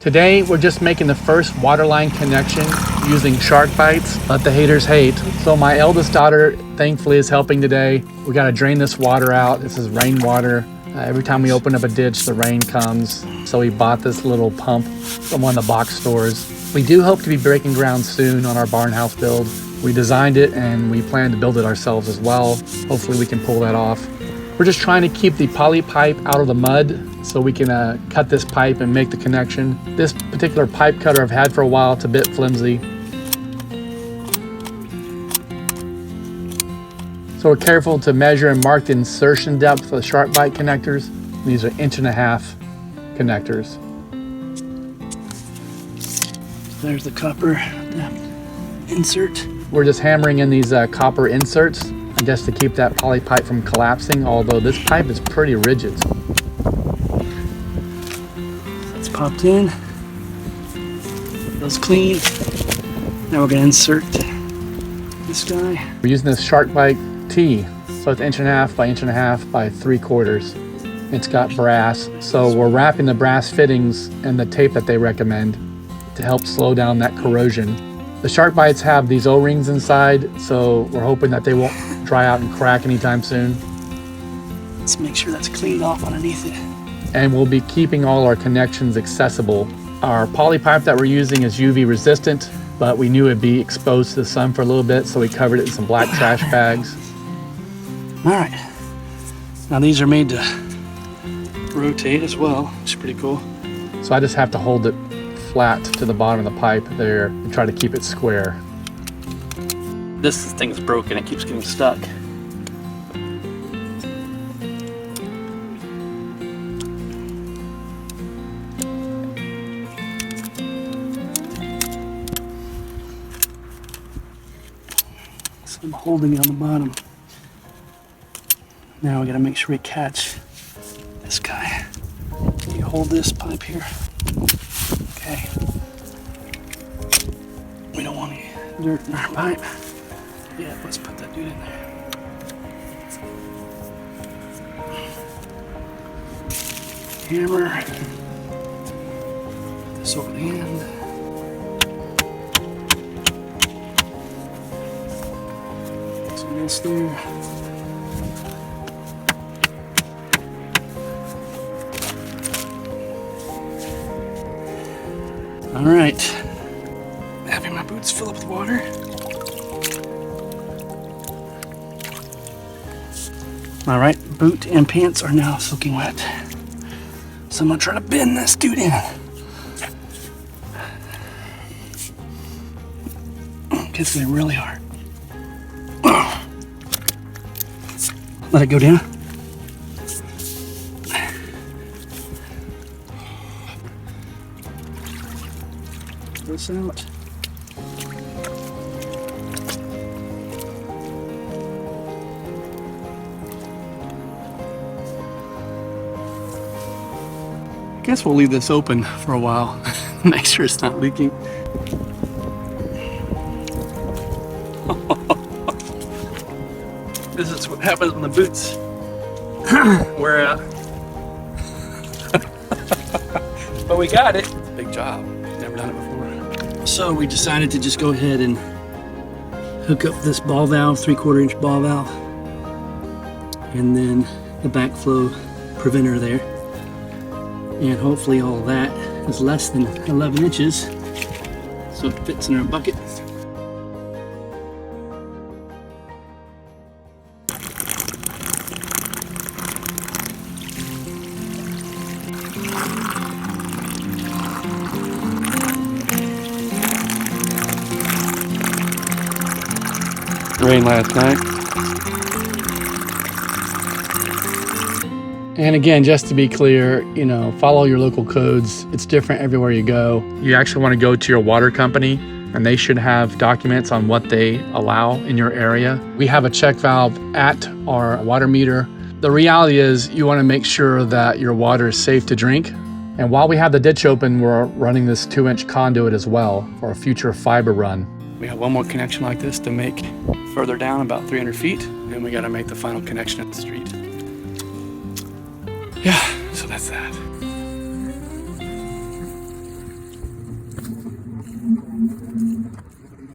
Today, we're just making the first waterline connection using Sharkbites. Let the haters hate. So my eldest daughter, thankfully, is helping today. We gotta drain this water out. This is rainwater. Every time we open up a ditch, the rain comes. So we bought this little pump from one of the box stores. We do hope to be breaking ground soon on our barn house build. We designed it and we plan to build it ourselves as well. Hopefully we can pull that off. We're just trying to keep the poly pipe out of the mud so we can cut this pipe and make the connection. This particular pipe cutter I've had for a while. It's a bit flimsy. So we're careful to measure and mark the insertion depth for the Sharkbite connectors. These are 1.5 inch connectors. There's the copper insert. We're just hammering in these copper inserts just to keep that poly pipe from collapsing, although this pipe is pretty rigid. It's popped in. Feels clean. Now we're going to insert this guy. We're using this Sharkbite T, so it's 1.5 inch by 1.5 inch by 3/4. It's got brass, so we're wrapping the brass fittings in the tape that they recommend to help slow down that corrosion. The Sharkbites have these O-rings inside, so we're hoping that they won't dry out and crack anytime soon. Let's make sure that's cleaned off underneath it. And we'll be keeping all our connections accessible. Our poly pipe that we're using is UV resistant, but we knew it'd be exposed to the sun for a little bit, so we covered it in some black trash bags. All right, now these are made to rotate as well, which is pretty cool. So I just have to hold it flat to the bottom of the pipe there and try to keep it square. This thing's broken, it keeps getting stuck. So I'm holding it on the bottom. Now we gotta make sure we catch this guy. You hold this pipe here. Okay. We don't want any dirt in our pipe. Yeah, let's put that dude in there. Hammer. Put this over the end. So this there. All right, having my boots fill up with water. All right, boot and pants are now soaking wet. So I'm gonna try to bend this dude in. It's gonna be really hard. Let it go down. This out. I guess we'll leave this open for a while. Make sure it's not leaking. This is what happens when the boots wear out. But we got it. Big job. Never done it before. So we decided to just go ahead and hook up this ball valve, 3/4 inch ball valve, and then the backflow preventer there. And hopefully all that is less than 11 inches, so it fits in our bucket. Rain last night. And again, just to be clear, you know, follow your local codes. It's different everywhere you go. You actually want to go to your water company and they should have documents on what they allow in your area. We have a check valve at our water meter. The reality is you want to make sure that your water is safe to drink. And while we have the ditch open, we're running this 2-inch conduit as well for a future fiber run. We have one more connection like this to make further down, about 300 feet, and we got to make the final connection at the street. Yeah, so that's that.